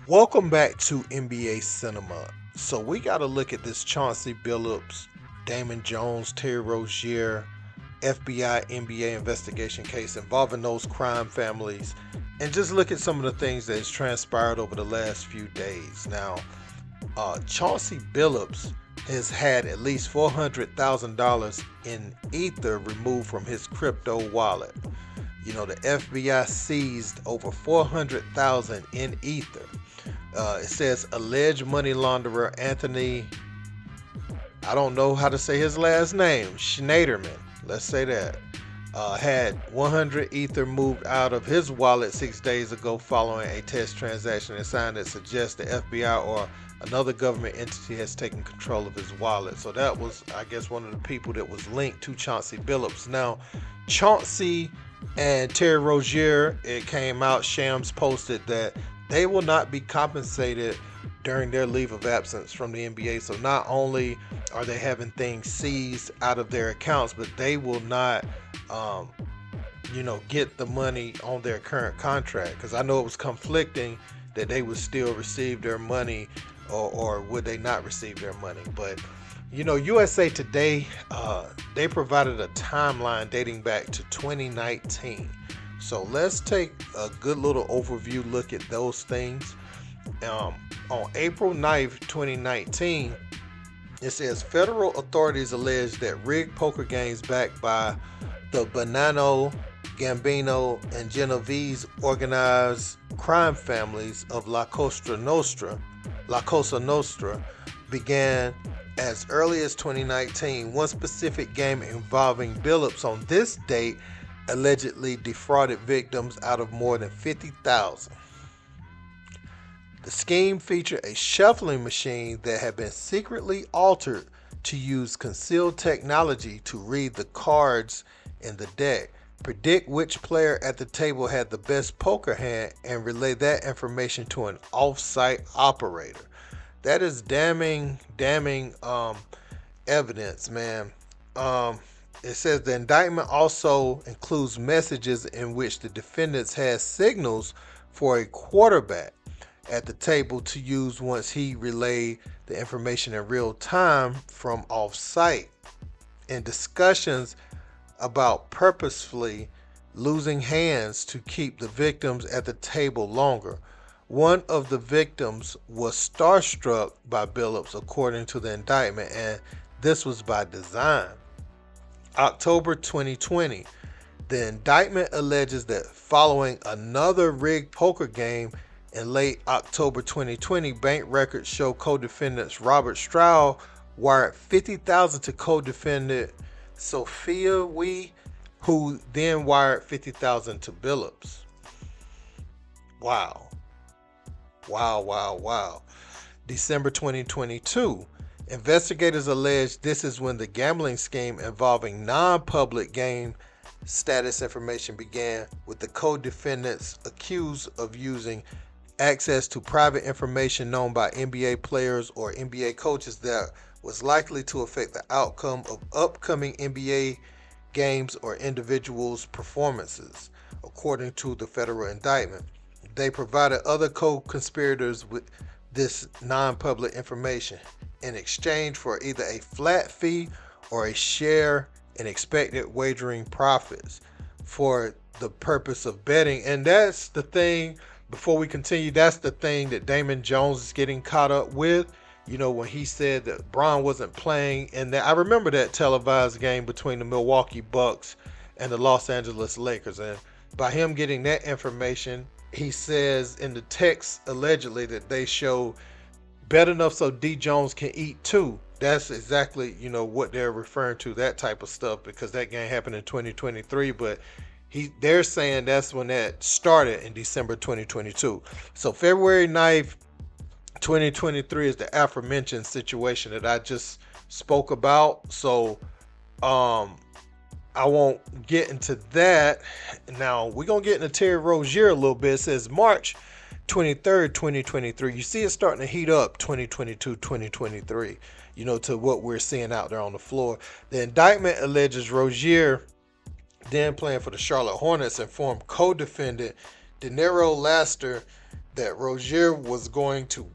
Welcome back to NBA Cinema. So we got to look at this Chauncey Billups, Damon Jones, Terry Rozier, FBI NBA investigation case involving those crime families, and just look at some of the things that has transpired over the last few days. Now, Chauncey Billups has had at least $400,000 in Ether removed from his crypto wallet. The FBI seized over 400,000 in Ether. It says alleged money launderer Anthony, I don't know how to say his last name, Schneiderman, let's say that, had 100 Ether moved out of his wallet 6 days ago following a test transaction and sign that suggests the FBI or another government entity has taken control of his wallet. So that was, I guess, one of the people that was linked to Chauncey Billups. Now, Chauncey and Terry Rozier, it came out, Shams posted that they will not be compensated during their leave of absence from the NBA. So not only are they having things seized out of their accounts, but they will not, get the money on their current contract. Because I know it was conflicting that they would still receive their money or would they not receive their money. But USA Today, they provided a timeline dating back to 2019. So let's take a good little overview look at those things. On April 9th, 2019, it says federal authorities allege that rigged poker games backed by the Bonanno, Gambino, and Genovese organized crime families of La Cosa Nostra began as early as 2019. One specific game involving Billups on this date allegedly defrauded victims out of more than 50,000. The scheme featured a shuffling machine that had been secretly altered to use concealed technology to read the cards in the deck, predict which player at the table had the best poker hand, and relay that information to an off-site operator. That is damning evidence, man. It says the indictment also includes messages in which the defendants had signals for a quarterback at the table to use once he relayed the information in real time from off-site. In discussions about purposefully losing hands to keep the victims at the table longer. One of the victims was starstruck by Billups, according to the indictment, and this was by design. October 2020, the indictment alleges that following another rigged poker game in late October 2020, bank records show co-defendants Robert Stroud wired $50,000 to co-defendant Sophia Wee, who then wired $50,000 to Billups. Wow. Wow. December 2022. Investigators allege this is when the gambling scheme involving non-public game status information began, with the co-defendants accused of using access to private information known by NBA players or NBA coaches that was likely to affect the outcome of upcoming NBA games or individuals' performances, according to the federal indictment. They provided other co-conspirators with this non-public information in exchange for either a flat fee or a share in expected wagering profits for the purpose of betting. And that's the thing, before we continue, that's the thing that Damon Jones is getting caught up with. When he said that Bron wasn't playing, and I remember that televised game between the Milwaukee Bucks and the Los Angeles Lakers. And by him getting that information, he says in the text allegedly that they show bet enough so D Jones can eat too. That's exactly what they're referring to, that type of stuff, because that game happened in 2023, but they're saying that's when that started in December 2022. So February 9th, 2023 is the aforementioned situation that I just spoke about. So I won't get into that. Now we're gonna get into Terry Rozier a little bit. It says March 23rd, 2023. You see it starting to heat up 2022, 2023, to what we're seeing out there on the floor. The indictment alleges Rozier, then playing for the Charlotte Hornets, informed co-defendant Denero Laster that Rozier was going to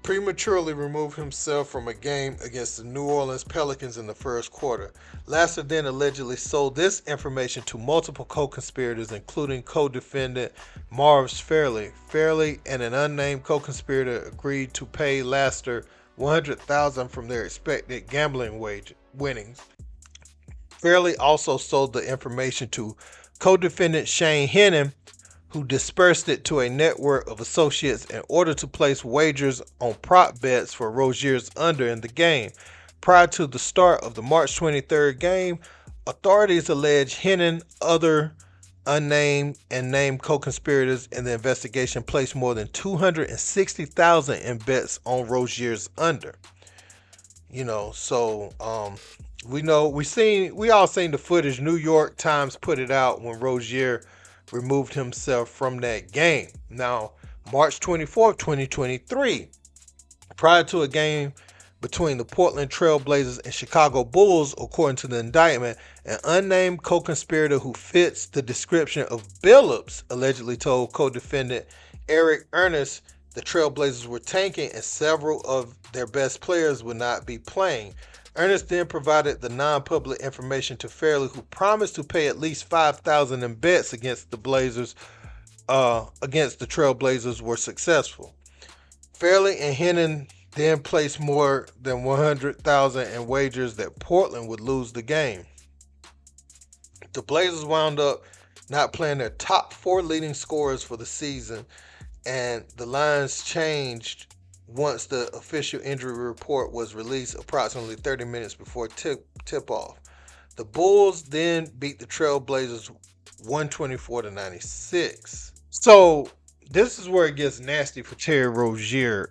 prematurely remove himself from a game against the New Orleans Pelicans in the first quarter. Laster then allegedly sold this information to multiple co-conspirators, including co-defendant Marvis Fairley. Fairley and an unnamed co-conspirator agreed to pay Laster $100,000 from their expected gambling winnings. Fairley also sold the information to co-defendant Shane Hennon, who dispersed it to a network of associates in order to place wagers on prop bets for Rozier's under in the game. Prior to the start of the March 23rd game, authorities allege Hennon, other unnamed and named co-conspirators in the investigation placed more than $260,000 in bets on Rozier's under. We all seen the footage. New York Times put it out when Rozier removed himself from that game. Now, March 24th, 2023, prior to a game between the Portland Trail Blazers and Chicago Bulls, according to the indictment, an unnamed co-conspirator who fits the description of Billups allegedly told co-defendant Eric Ernest the Trail Blazers were tanking and several of their best players would not be playing. Ernest then provided the non-public information to Fairley, who promised to pay at least $5,000 in bets against the Trail Blazers were successful. Fairley and Hennon then placed more than $100,000 in wagers that Portland would lose the game. The Blazers wound up not playing their top 4 leading scorers for the season, and the lines changed once the official injury report was released approximately 30 minutes before tip-off. The Bulls then beat the Trail Blazers 124-96. So this is where it gets nasty for Terry Rozier.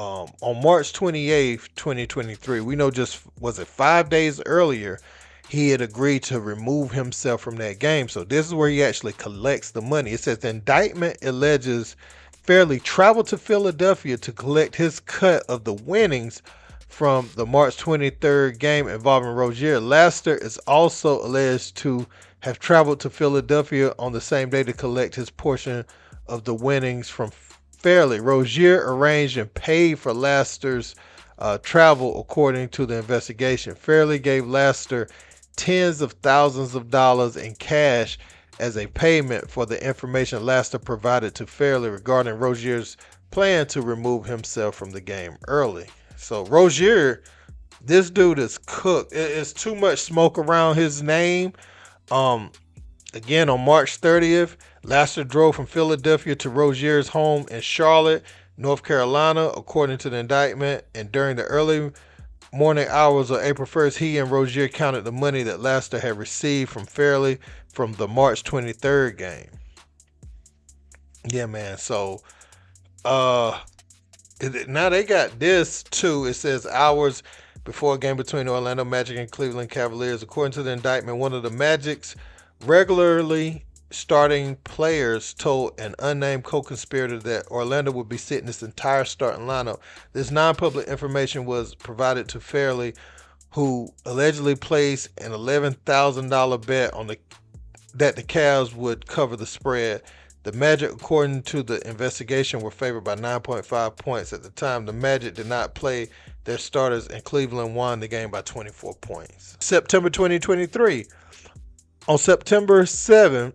On March 28th, 2023, we know was it 5 days earlier, he had agreed to remove himself from that game. So this is where he actually collects the money. It says the indictment alleges Fairley traveled to Philadelphia to collect his cut of the winnings from the March 23rd game involving Rozier. Laster is also alleged to have traveled to Philadelphia on the same day to collect his portion of the winnings from Fairley. Rozier arranged and paid for Laster's travel, according to the investigation. Fairley gave Laster tens of thousands of dollars in cash as a payment for the information Laster provided to Fairley regarding Rozier's plan to remove himself from the game early. So Rozier, this dude is cooked. It's too much smoke around his name. Again, on March 30th, Laster drove from Philadelphia to Rozier's home in Charlotte, North Carolina, according to the indictment, and during the early morning hours of April 1st, he and Rozier counted the money that Laster had received from Fairley from the March 23rd game. Yeah, man. So, now they got this too. It says hours before a game between the Orlando Magic and Cleveland Cavaliers. According to the indictment, one of the Magic's regularly starting players told an unnamed co-conspirator that Orlando would be sitting this entire starting lineup. This non-public information was provided to Fairley, who allegedly placed an $11,000 bet on that the Cavs would cover the spread. The Magic, according to the investigation, were favored by 9.5 points. At the time, the Magic did not play their starters, and Cleveland won the game by 24 points. September 2023. On September 7th,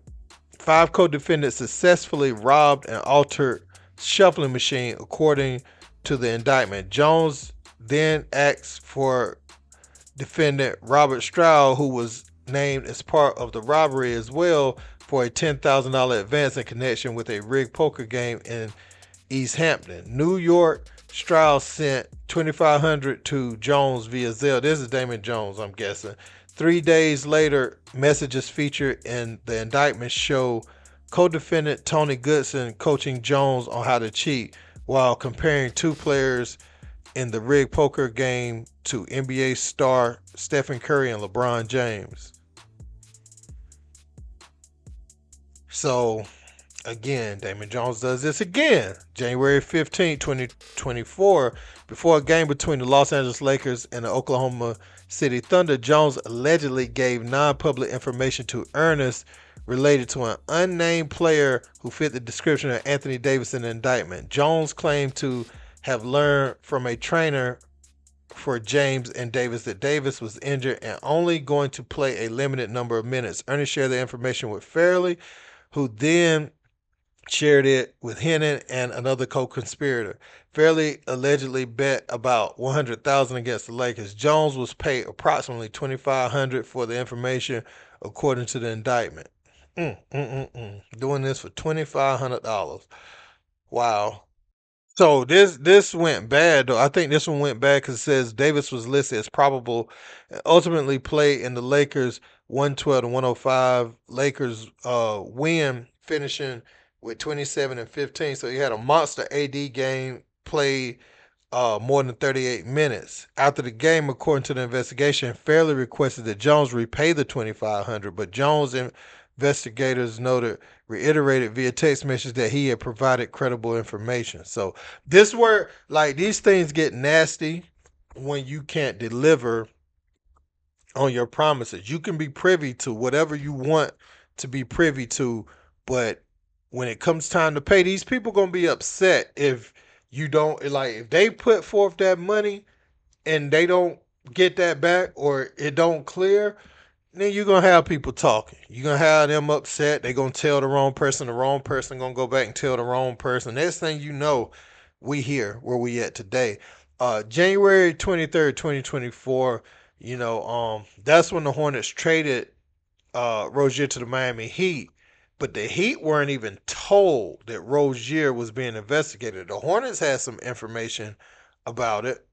5 co-defendants successfully robbed an altered shuffling machine, according to the indictment. Jones then asked for defendant Robert Stroud, who was named as part of the robbery as well, for a $10,000 advance in connection with a rigged poker game in East Hampton, New York. Stroud sent $2,500 to Jones via Zelle. This is Damon Jones, I'm guessing. 3 days later, messages featured in the indictment show co-defendant Tony Goodson coaching Jones on how to cheat while comparing 2 players in the rigged poker game to NBA star Stephen Curry and LeBron James. So, again, Damon Jones does this again. January 15, 2024, before a game between the Los Angeles Lakers and the Oklahoma City Thunder, Jones allegedly gave non-public information to Ernest related to an unnamed player who fit the description of Anthony Davis in the indictment. Jones claimed to have learned from a trainer for James and Davis that Davis was injured and only going to play a limited number of minutes. Ernest shared the information with Fairley, who then shared it with Hennon and another co-conspirator. Fairley allegedly bet about 100,000 against the Lakers. Jones was paid approximately 2,500 for the information, according to the indictment. Doing this for $2,500. Wow. So this went bad though. I think this one went bad because it says Davis was listed as probable. Ultimately, played in the Lakers 112 to 105. Lakers win, finishing with 27 and 15. So he had a monster AD game. Played more than 38 minutes. After the game, according to the investigation, Fairley requested that Jones repay the 2,500, but Jones investigators noted reiterated via text message that he had provided credible information. So this where like these things get nasty when you can't deliver on your promises. You can be privy to whatever you want to be privy to, but when it comes time to pay, these people gonna be upset if you don't like if they put forth that money and they don't get that back or it don't clear, then you're gonna have people talking. You're gonna have them upset. They're gonna tell the wrong person gonna go back and tell the wrong person. Next thing you know, we here where we at today. January 23rd, 2024, that's when the Hornets traded Rozier to the Miami Heat. But the Heat weren't even told that Rozier was being investigated. The Hornets had some information about it,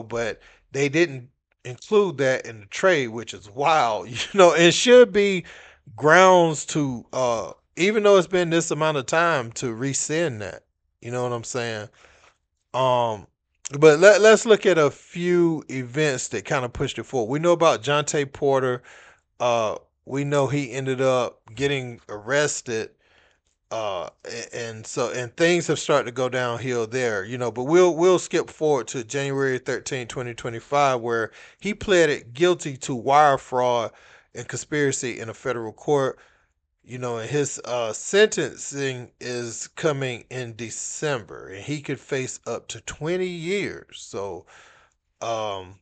but they didn't include that in the trade, which is wild. It should be grounds to, even though it's been this amount of time, to rescind that. You know what I'm saying? Um, but let's look at a few events that kind of pushed it forward. We know about Jonte Porter. uh, we know he ended up getting arrested, and things have started to go downhill there, but we'll skip forward to January 13, 2025, where he pleaded guilty to wire fraud and conspiracy in a federal court. And his sentencing is coming in December, and he could face up to 20 years. So, um,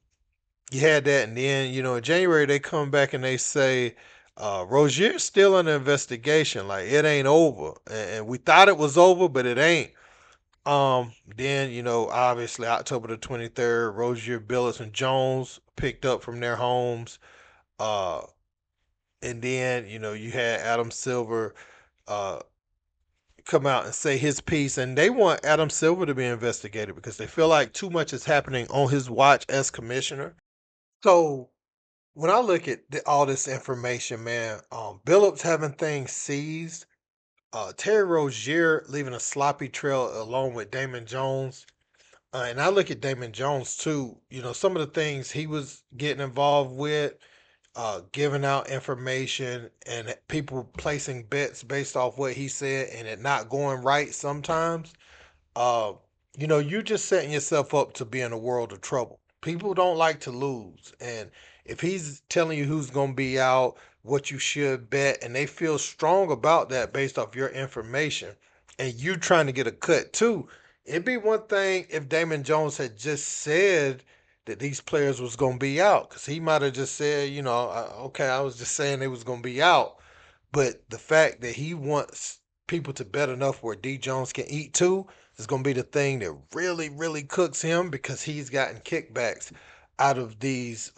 you had that, and then in January they come back and they say Rozier's still under investigation, like it ain't over, and we thought it was over, but it ain't. Then obviously October 23rd, Rozier, Billups, and Jones picked up from their homes, uh, and then you had Adam Silver uh come out and say his piece, and they want Adam Silver to be investigated because they feel like too much is happening on his watch as commissioner. So when I look at all this information, man, Billups having things seized, Terry Rozier leaving a sloppy trail along with Damon Jones, and I look at Damon Jones too. Some of the things he was getting involved with, giving out information, and people placing bets based off what he said, and it not going right sometimes. uh, you just setting yourself up to be in a world of trouble. People don't like to lose. And if he's telling you who's going to be out, what you should bet, and they feel strong about that based off your information, and you trying to get a cut too, it'd be one thing if Damon Jones had just said that these players was going to be out, because he might have just said, okay, I was just saying they was going to be out. But the fact that he wants people to bet enough where D Jones can eat too is going to be the thing that really, really cooks him, because he's gotten kickbacks out of these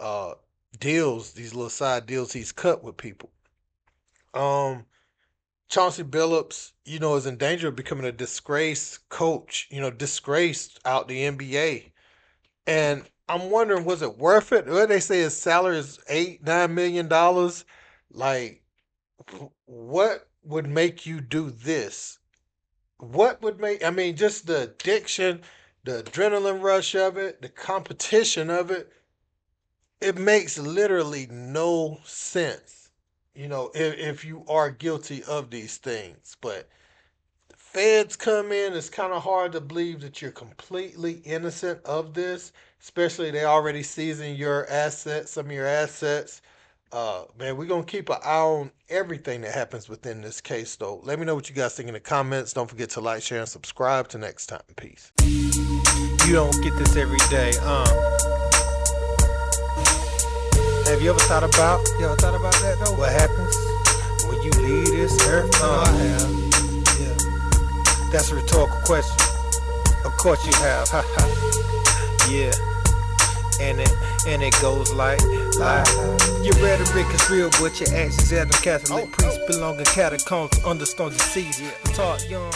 deals, these little side deals he's cut with people. Um, Chauncey Billups, is in danger of becoming a disgraced coach, disgraced out the NBA. And I'm wondering, was it worth it? Well, they say his salary is $8, $9 million. Like, what would make you do this? What would make, I mean, just the addiction, the adrenaline rush of it, the competition of it, it makes literally no sense, if you are guilty of these things. But the feds come in, it's kind of hard to believe that you're completely innocent of this, especially they already seizing your assets, some of your assets. Man, we're gonna keep an eye on everything that happens within this case, though. Let me know what you guys think in the comments. Don't forget to like, share, and subscribe. Till next time, peace. You don't get this every day. Have you ever thought about? That though? What happens when you leave this earth? I have. Yeah. That's a rhetorical question. Of course you have. Yeah. And it goes like your rhetoric is real, but your actions as a Catholic priest belong in catacombs under stone disease. Taught young.